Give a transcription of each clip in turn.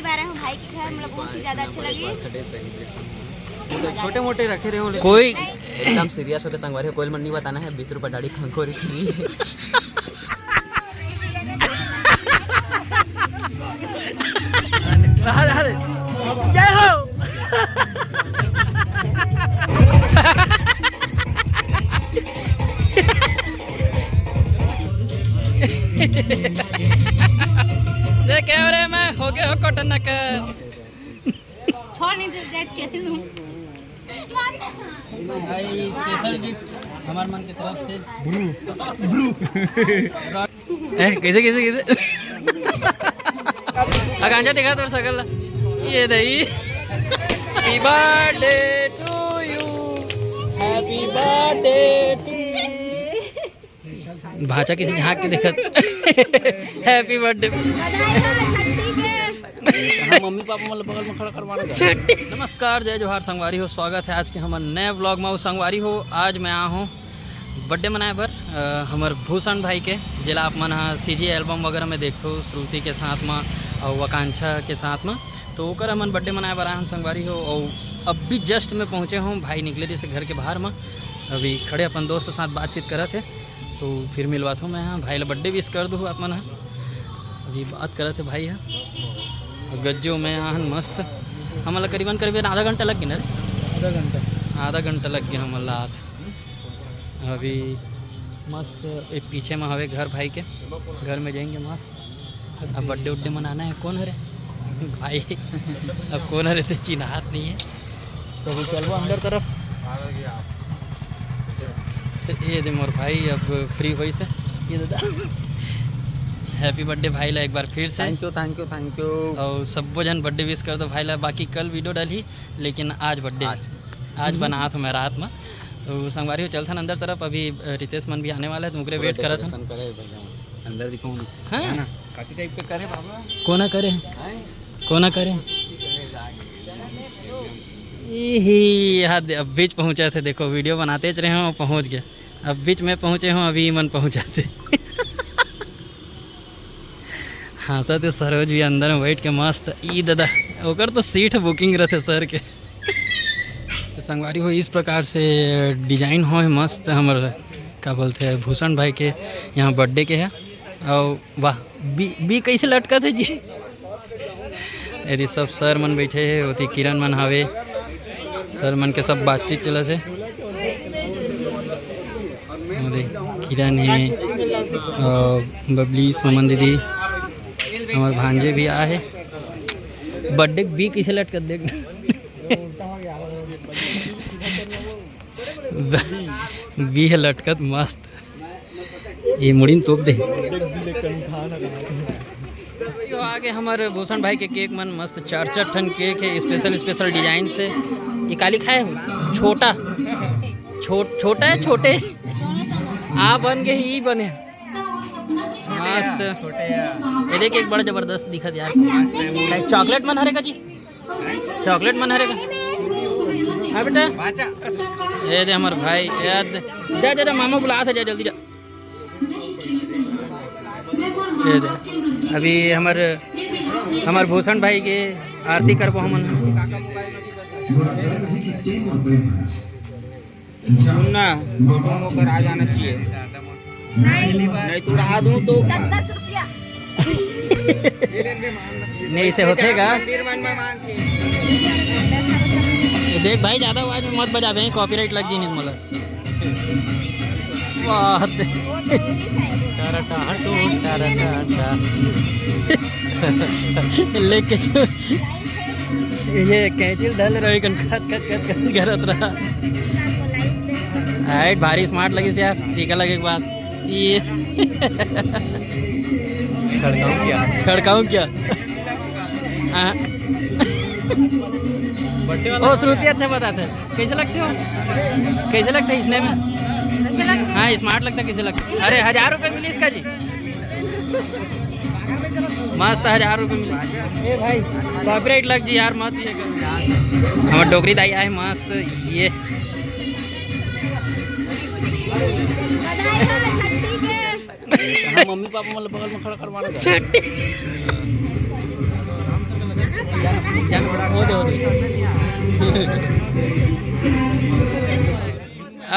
पहली बार आया हूँ भाई के घर, मतलब बहुत ही ज्यादा अच्छा लगी। तो छोटे मोटे रखे रहे हो, कोई एकदम सीरियस होकर संगवारी हो, कोई मन नहीं बताना है। 20 रुपये डाड़ी खंखोरी जय हो। कैमरे में हो गए हो कॉटन नकर छोड़ नहीं दे चेतन हूँ। स्पेशल गिफ्ट हमारे मन की तरफ से ब्रू कैसे कैसे कैसे आकांक्षा दिखा थोड़ा सकल ये दही। Happy birthday to you, happy birthday to. भाषा किसी झाँक के देखत हैप्पी बर्थडे। मम्मी पापा मतलब बगल में खड़ा करवाना। नमस्कार, जय जोहार संगवारी हो। स्वागत है आज के हमारे नए व्लॉग में। संगवारी हो, आज मैं आया हूँ बर्थडे मनाए बर हमारे भूषण भाई के, जिला आप मन CG एल्बम वगैरह में देखो श्रुति के साथ में और आकांक्षा के साथ में, तो ओकर हमन बर्थडे मनाए बर आए हम संगवारी हो। और अब भी जस्ट में पहुँचे हूँ, भाई निकले जैसे घर के बाहर में, अभी खड़े अपन दोस्त के साथ बातचीत करे थे, तो फिर मिलवाता हूँ मैं। हाँ भाई ला बर्थडे विश कर दूँ आप मन। अभी बात करे थे भाई है गज्जो में आहन मस्त। हमारा करीबन आधा घंटा लग गया ना, आधा घंटा लग गया हमारा हाथ। अभी मस्त एक पीछे में हवे घर भाई के, घर में जाएंगे मस्त। अब बर्थडे उड्डे मनाना है। कौन हरे भाई अब कौन हरे तो चिन्हात नहीं है, तो अभी चलो अंदर तरफ। तो ये दे मोर भाई अब फ्री हुई से ये दादा हैप्पी बर्थडे भाई ला एक बार फिर से। Thank you thank you thank you. और सब जन बर्थडे विश कर दो भाई ला। बाकी कल वीडियो डाली, लेकिन आज बर्थडे आज बना था मैं रात में। तो संगवारी हो चलता अंदर तरफ। अभी रितेश मन भी आने वाला है, तो उनके वेट करा था। अंदर दिखाऊँ हाँ काटी टाइप पे करे बाबा, कोना करे कोना करे। यहाँ अब बीच पहुँचे थे, देखो वीडियो बनाते रहे हैं, पहुँच गए। अब बीच में पहुँचे हूँ, अभी मन पहुँचाते हाँ सर सरोज भी अंदर में बैठ के मस्त। ई दादा ओकर तो सीट बुकिंग रहते सर के। तो संगवारी हो इस प्रकार से डिजाइन हो मस्त। हमारे क्या बोलते हैं भूषण भाई के यहाँ बर्थडे के है। और वाह बी कैसे लटका थे जी। यदि सब सर मन बैठे है, होती किरण मन हवे, सर मन के सब बातचीत चला थे। किरण है और बबली सुमन दीदी, हमारे भांजे भी आए। बर्थडे बी कैसे लटक देख बी है लटकत मस्त। ये मुड़ीन तोप दे। आगे हमारे भूषण भाई के केक मन मस्त 4 टन केक है, स्पेशल डिजाइन से। ये काली खाए छोटा छोटा है, छोटे आ बन गए ही बने मस्त। ये देख एक बड़ा जबरदस्त दिखत यार। चॉकलेट मन हरेगा जी, चॉकलेट मन हरेगा। हाँ बेटा ये दे हमारे भाई याद जा जा मामा बुला था, जा जल्दी जा। ये दे अभी हमारे भूषण भाई के आरती करबो हमन। सुनना होकर आ जाना चाहिए, नहीं तो उड़ा दूँ तो 10 रुपया नहीं से होतेगा। देख भाई ज़्यादा आवाज में मत बजा दे, कॉपीराइट लग जाए मला। वाह लेके ये कैंची ढल रही कन खत करत रहा। हाइट भारी स्मार्ट लगी यार, टीका लगे के बाद ये खड़काऊँ क्या ओ श्रुति अच्छा बताते कैसे लगते हो, कैसे लगता है इसने में? हाँ स्मार्ट लगता है, कैसे लगता है? अरे 1000 रुपये मिली इसका जी, मस्त 1000 रुपये मिले। ए भाई कॉपीराइट लग जी यार, मत ये हमारे डोगरी दाई आए मस्त। ये मम्मी पापा मतलब बगल में खड़ा करवाना।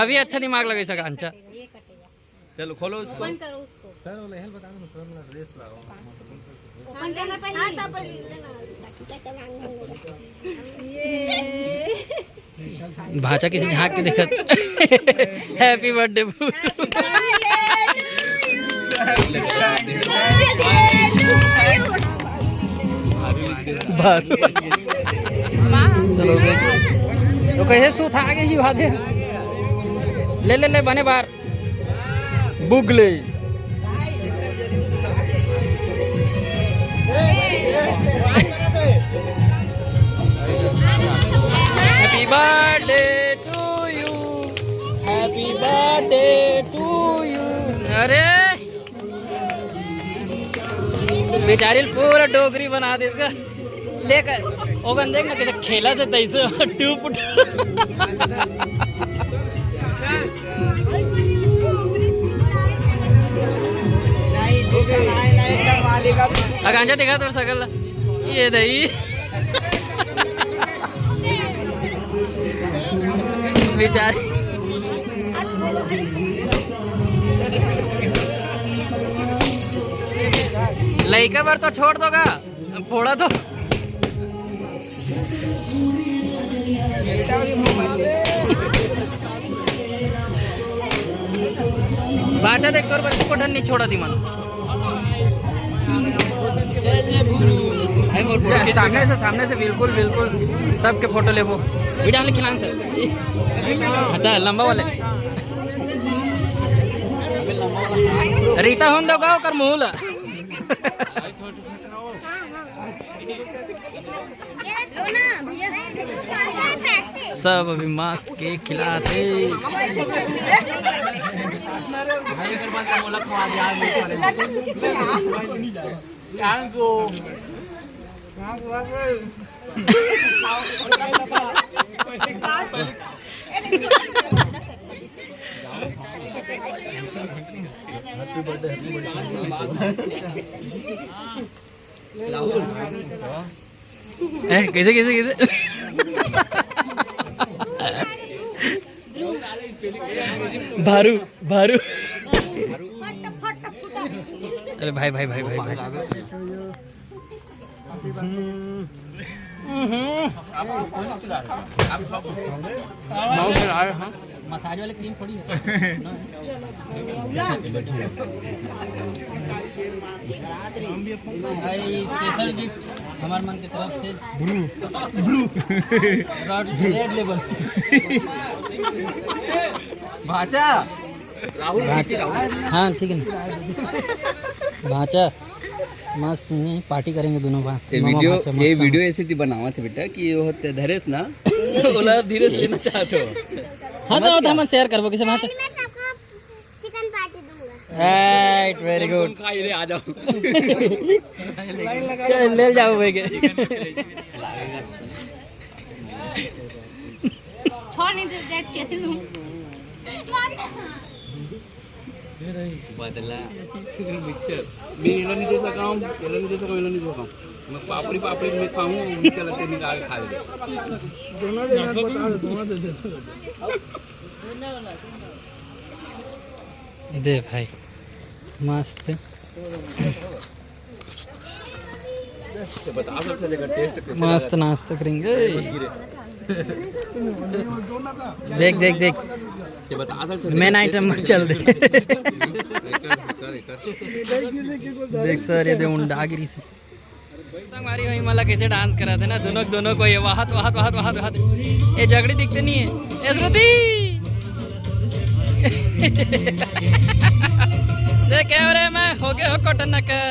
अभी अच्छा दिमाग लगे सका अंचा। चलो खोलो उसको। ओपन करो उसको। सर वो हेल्प बता दो सर वाला ड्रेस लाओ। ओपन करना पहले। हां तब भाचा किसी झांक के देखत। हैप्पी बर्थडे भू। चलो तो कैसे सूत आगे जी भागे ले ले ले बने बार बुगले happy birthday to you, happy birthday to you. अरे बेचारी पूरा डोगरी बना दे इसका। देख ओगन देख ना कैसे खेला था तैसे टूप आकांक्षा दिखा थोड़ा सकल ये दही बेचारी लड़का बार तो छोड़ दोगा फोड़ा तो बाचा देख तोर बच्चे को ढन नहीं छोड़ा थी मन। सामने से बिल्कुल बिल्कुल सबके फोटो ले वो वीडियो में खिलान से हटा लंबा वाले रीता होन दो गाँव कर मूल सब अभी मस्त केक खिलाते। कैसे कैसे कैसे भारू भारू अरे भाई भाई भाई भाई भाई मसाज वाले क्रीम थोड़ी है स्पेशल गिफ्ट हमारे मन की तरफ से रेड लेबल भाचा राहुल हाँ ठीक है ना भाचा मस्त है पार्टी करेंगे दोनों बार। ये वीडियो ऐसे थी बनावा थे बेटा कि वो धरेस ना ओला धीरे देना चाहते हो। हाँ तो हम शेयर करबो किसे भाचा चिकन पार्टी दूंगा। राइट वेरी गुड खाई ले आ जाओ ले जाओ भाई के छोड़ नहीं दे चेतन हूं बदला पिक्चर मैं इलो नहीं दे सका हूँ इलो नहीं दे सका इलो नहीं दे सका मैं पापड़ी पापड़ी में खाऊँ मिर्चा लगते निकाल खा ले दोनों दे भाई मस्त बता सकते जगह टेस्ट मस्त नाश्ता करेंगे। देख देख देख बता सकते मेन आइटम चल दे देख सर ये दे उंडागिरी से संगवारी होई मला कैसे डांस करा थे ना दोनों को ये वाहत वाहत वाहत वाहत वाहत ये झगड़ी दिखते नहीं है ए श्रुति देख कैमरे में हो गए हो कटन कर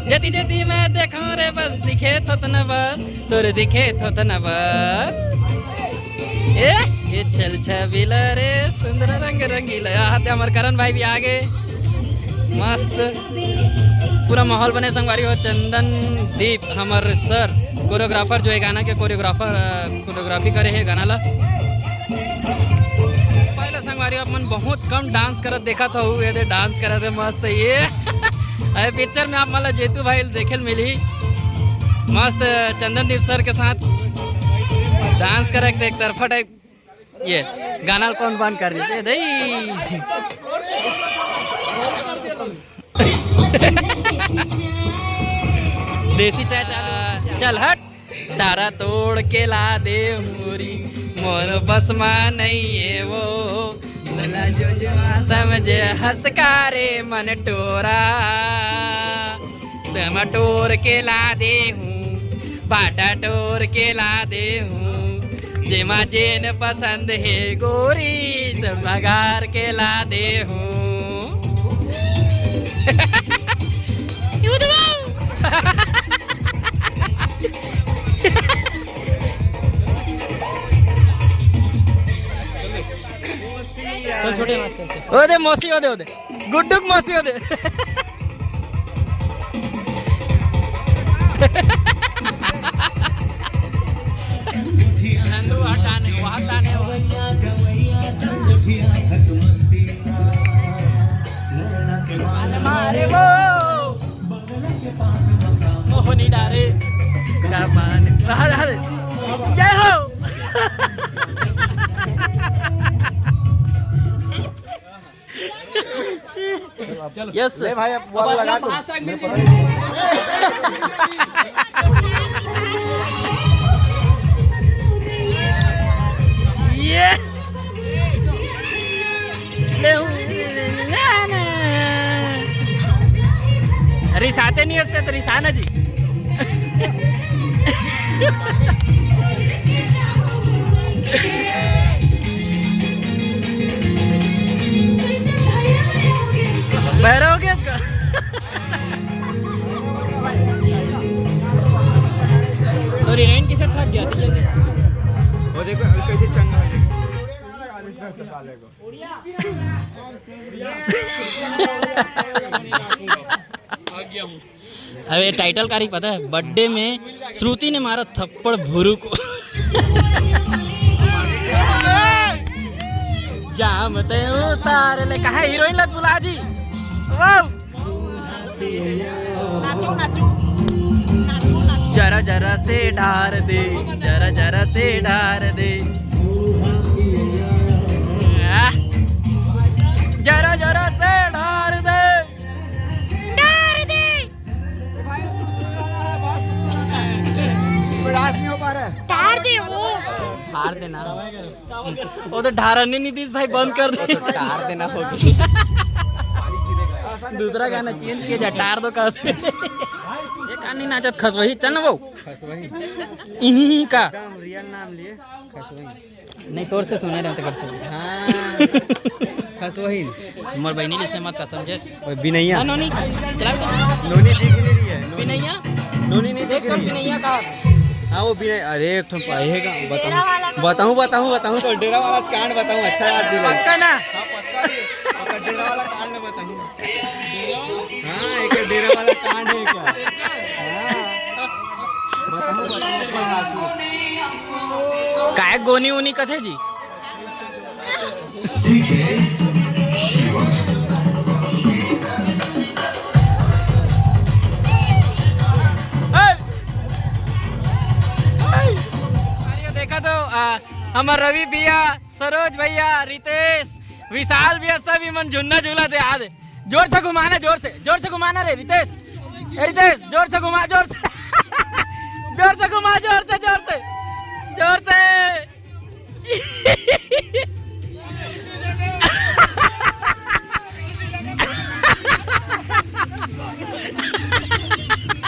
जती जती मैं देखा रे बस दिखे तो न बस तोरे दिखे तो न बस ये चल छबीला रे सुंदर रंग रंगीला हाथ हमारे करण भाई भी आगे मस्त पूरा माहौल बने संगवारी हो। चंदन दीप हमारे सर कोरियोग्राफर जो है गाना के कोरियोग्राफी करे है गाना ला पहले संगवारी अपन बहुत कम डांस करत देखा था ये डांस करत है मस्त ये अरे पिक्चर में आप मतलब जेतू भाई देखे मिली मस्त चंदन दीप सर के साथ डांस करे एक तरफा टाइप ये गाना कौन बंद कर देते दई देसी चाय चालू चल हट तारा तोड़ के ला दे मोरी मोर बस में नहीं है वो बोला जो समझे हंसकारे मन टोरा तुम टोर के ला दे हूँ बाटा टोर के ला दे हूँ जेमा जेन पसंद है गोरी तुम मगार के ला दे हूँ चल छोटे ओदे मौसी ओदे ओदे गुड्डुक मौसी ओदे नंदू हटाने हटाने मारे वो मोहनी डारे कामान जय हो यस ले भाई अब बॉल लगा दो ये रिसाते नहीं होते तो रिसाना जी बहरा हो गया इसका तो रिनाइन किसे थक गया था जैसे वो देखो कैसे चंगा हो जाएगा अबे टाइटल कारी पता है बर्थडे में श्रुति ने मारा थप्पड़ भुरू को जाम ते उतार ले कहा हीरोइन लग बुला जी नाचो नाचो जरा जरा से ढार दे जरा जरा से ढार दे जरा जरा से ढार दे तार दे वो ढार देना वो तो ढारने नीतीश भाई बंद कर दे ढार देना होगी दूसरा गाना चेंज किया जा टार दो कर दे ये कहानी नाचत खसवही चल ना वो खसवही का रियल नाम लिए खसवही नहीं तोर से सुने रहते कर सकते हाँ खसवही उमर बहनी इसमें मत कसम जैस बिनैया नोनी चला नोनी दिख नहीं रही है बिनैया नोनी नहीं देख दिख कर रही है बिनैया का हाँ वो बिनैया अरे एक तो पहेगा बताऊँ तो डेरा वाला कांड बताऊँ अच्छा याद दिला पक्का ना डेरा वाला कांड न बताऊँ हाँ एक डेरा वाला कांड है क्या बताऊँ काय गोनी उनी कथे जी देखा तो हमार रवि भैया सरोज भैया रितेश विशाल भैया सभी मन झुन्ना झूला दे आ दे जोर से घुमाना रे रितेश रितेश जोर से घुमा जोर से जोर से घुमा जोर से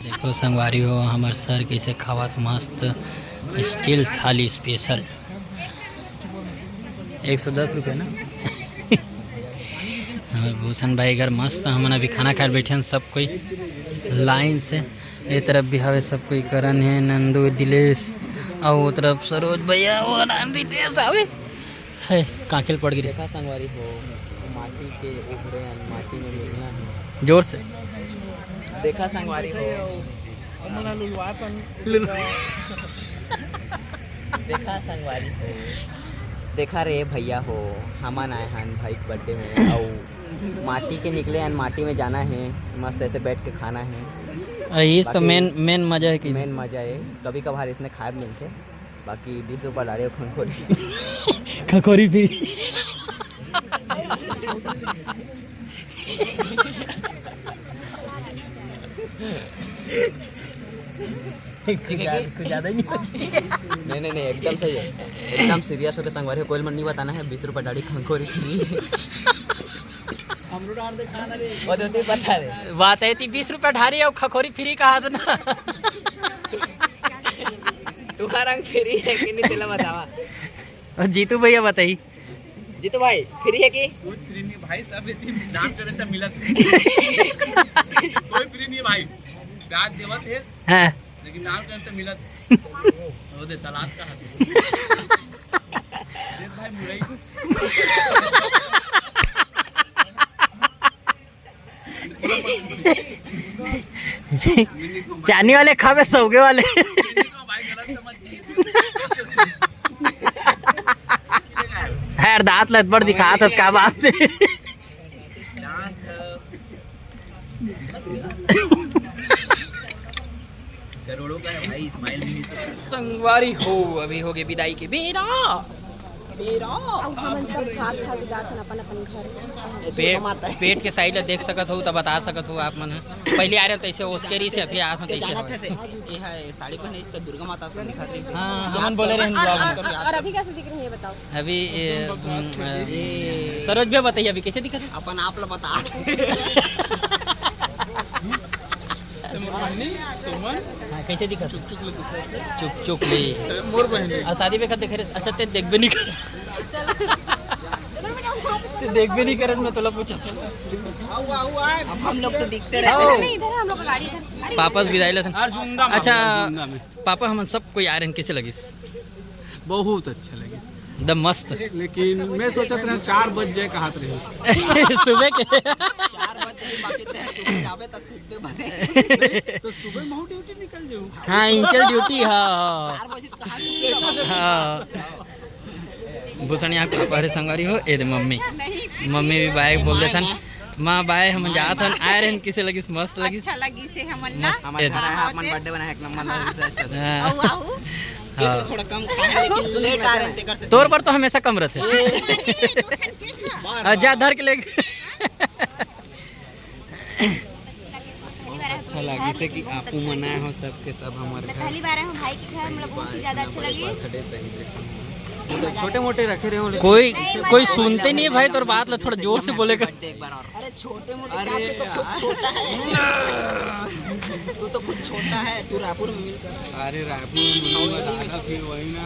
देखो संगवारी हो हमार सर कैसे खावत मस्त स्टील थाली स्पेशल 110 रुपये ना हमारे भूषण भाई घर मस्त हमन अभी खाना खा बैठे हैं सब कोई लाइन से ये तरफ भी हवे सब कोई करण है नंदू दिलेश और वो तरफ सरोज भैया और रितेश आवे है काकिल पड़ गई देखा संगवारी हो माटी के उभरे माटी में मिलना है जोर से देखा संगवारी हो देखा संगवारी हो देखा रे भैया हो हमन आए हैं भाई के बर्थडे में और माटी के निकले हैं माटी में जाना है मस्त ऐसे बैठ के खाना है ये तो मेन मजा है कि मेन मजा है कभी कभार इसने खाए मिलते बाकी 20 रुपये डाले खनखोरी खखोरी भी कुछ ज़्यादा ही नहीं बची। नहीं एकदम सही है, एकदम सीरियस होकर संगवारी कोई मन नहीं बताना है। 20 रुपये डाली खनखोरी वो तो तू बता दे बात है 20 रुपये ढारी और खखोरी फ्री कहा था ना। तुम्हारा रंग फ्री है कि नहीं तेला बतावा। और जीतू भैया बताइए। जीतू भाई फ्री है कि कोई फ्री नहीं भाई, सब इतनी नाम करे तब मिला कोई फ्री नहीं भाई, ब्याज देवत है हाँ लेकिन नाम करे तब मिला वो दे सलाद का देख भाई मुरई चानी वाले खावे सौगे वाले। भाई गलत समझ खैर दांत लत बड़ दिखा था इसका बात से। करोड़ों का है भाई, इस्माइल भी नहीं तो। संगवारी हो अभी हो गए विदाई के बेरा। अब हमन सब खात थक जाथन अपन अपन घर। पेट के साइड देख सकत हो तो बता सकत हो आप मन पहले आ रहे तैसे ओस्केरी से अभी आस तैसे ये है साड़ी पहने इसका दुर्गा माता से दिखा रही है। हाँ हम बोले रहे ब्लॉग में। और अभी कैसे दिख रही है बताओ। अभी सरोज भी बताइए अभी कैसे दिखा अपन आप लोग बता। हाँ कैसे दिखा चुप चुप ले मोर पहने और शादी में देख रहे अच्छा ते देख भी नहीं कर ते देख भी नहीं कर मैं तोला पूछा अब हम लोग तो दिखते नहीं इधर है हम लोग का गाड़ी इधर। पापा विदाई ला था। जुंगा अच्छा पापा हम सब कोई आ रहे हैं कैसे लगिस बहुत अच्छा लगे एकदम मस्त। लेकिन मैं सोचत रहा 4 बज जाए कहात रहे सुबह के 4 बजे बाकी ते सुबह जावे त सुबह बने तो सुबह महू ड्यूटी निकल जाऊँ। हाँ इंचल ड्यूटी हाँ 4 बजे कहां हाँ भूषण यहाँ पापा संगवारी हो ए मम्मी मम्मी भी बाय बोल दे थन माँ बाय हम जात हन आए रहे किसे लगिस मस्त लगिस अच्छा लगी से हमन ला। हमारे घर है अपन बर्थडे बना है एक नंबर अच्छा हाँ, औ आऊ हाँ। थोड़ा कम खाए लेकिन लेट आ रहे हैं तेकर से तोर पर तो हमेशा कम रहते जा धर के ले अच्छा लगी से कि आप मनाए हो सबके सब हमारे घर पहली बार हम भाई के घर हम लोग बहुत ही ज्यादा अच्छा लगी। बर्थडे सेलिब्रेशन तो छोटे मोटे रखे रहे हो लेकिन कोई सुनते नहीं है भाई तोर बात ला थोड़ा जोर से बोलेगा। एक बार और अरे छोटे मोटे अरे तो कुछ छोटा है तू तो कुछ छोटा है तू रायपुर में मिलकर अरे रायपुर फिर वही ना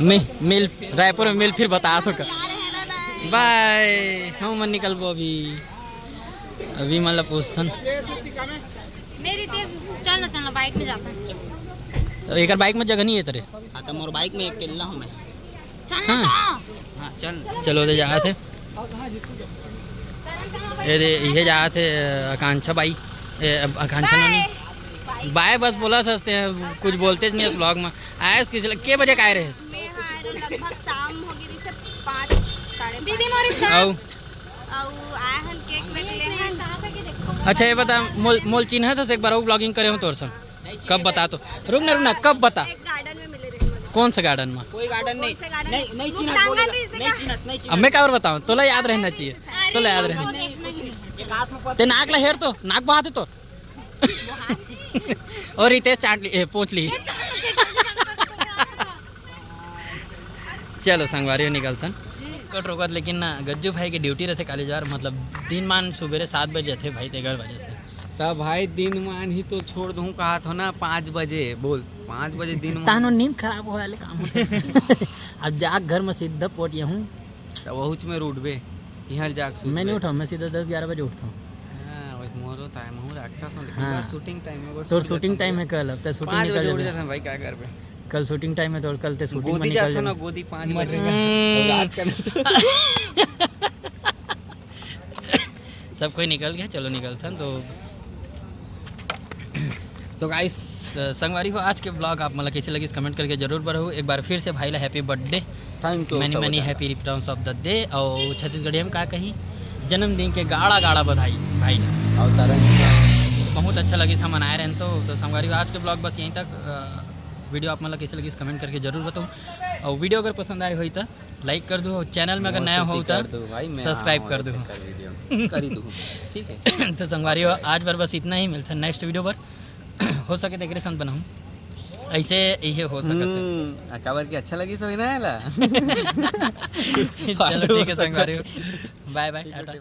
मिल रायपुर में मिल फिर बता तो कर बाय हम मन निकलबो अभी मतलब पूछतन मेरी तेज चलना बाइक में जाता है। तो एक बाइक में जगह नहीं है तेरे। हां तो मोर बाइक में अकेला हूं मैं। चलना हां चल चलो दे जा थे ये जा थे आकांक्षा बाई आकांक्षा नहीं बाय बस बोला था कुछ बोलते नहीं इस ब्लॉग में आए किसी के बजे का आए रहे लगभग शाम हो गई से 5 साढ़े दीदी मोर आओ आए हन केक में ले हन। अच्छा ये बता मोल चिन्ह तो एक बार वो ब्लॉगिंग करे हो तोर संग कब बता तो रुकना कब बता एक गार्डन में मिले रहे कौन सा गार्डन में कोई गार्डन नहीं चिन्ह बोलेगा अब मैं क्या और बताऊं तोला याद रहना चाहिए तोला याद रहना एक हाथ में ते नाक ला हेर तो नाक बहाते तो और रितेश चाट ली पहुंच ली चलो संगवारी निकलतन कट रोकत लेकिन ना गज्जू भाई के ड्यूटी रहते काले जार मतलब दिन मान सुबह 7 बजे थे भाई तेगर वजह से तब भाई दिन मान ही तो छोड़ दूँ कहा था ना 5 बजे बोल 5 बजे दिन मान तानो नींद खराब हो वाले काम होते अब जाग घर में सीधा पोट हूँ तो वहुच में रूठबे यहाँ जाग सूत मैं नहीं उठाऊँ मैं सीधा 10-11 बजे उठता हूँ। हाँ वैसे मोरो टाइम हूँ राक्षस हूँ हाँ। लेकिन शूटिंग टाइम में बस तो शूटिंग टाइम है कल अब तक शूटिंग 5 बजे उठ निकल जाता जाता है भाई क्या कर पे कल शूटिंग टाइम है तो कल ते शूटिंग में गोदी निकल जाता ना जाना गोदी 5 बजे रात का सब कोई निकल गया चलो निकलता तो गाइस संगवारी हो आज के ब्लॉग आप मतलब कैसे लगी कमेंट करके जरूर बढ़ो एक बार फिर से भाई ला happy birthday thank you many happy returns of the day और छत्तीसगढ़ी में का कहीं जन्मदिन के गाड़ा बधाई भाई ला अवतरण बहुत अच्छा लगी सा मनाए रहे तो संगवारी आज के ब्लॉग बस यहीं तक वीडियो आप मतलब कैसे लगी कमेंट करके जरूर बताओ और वीडियो अगर पसंद आए हो तो लाइक कर दो और चैनल में अगर नया हो तो सब्सक्राइब कर दो कर ही दूँ ठीक है। तो संगवारी हो आज बार बस इतना ही, मिलता है नेक्स्ट वीडियो पर। हो सके डेकोरेशन बनाऊँ ऐसे ये हो सकता है। काबर की अच्छा लगी सो ना चलो ठीक है संगवारी हो, बाय बाय टाटा।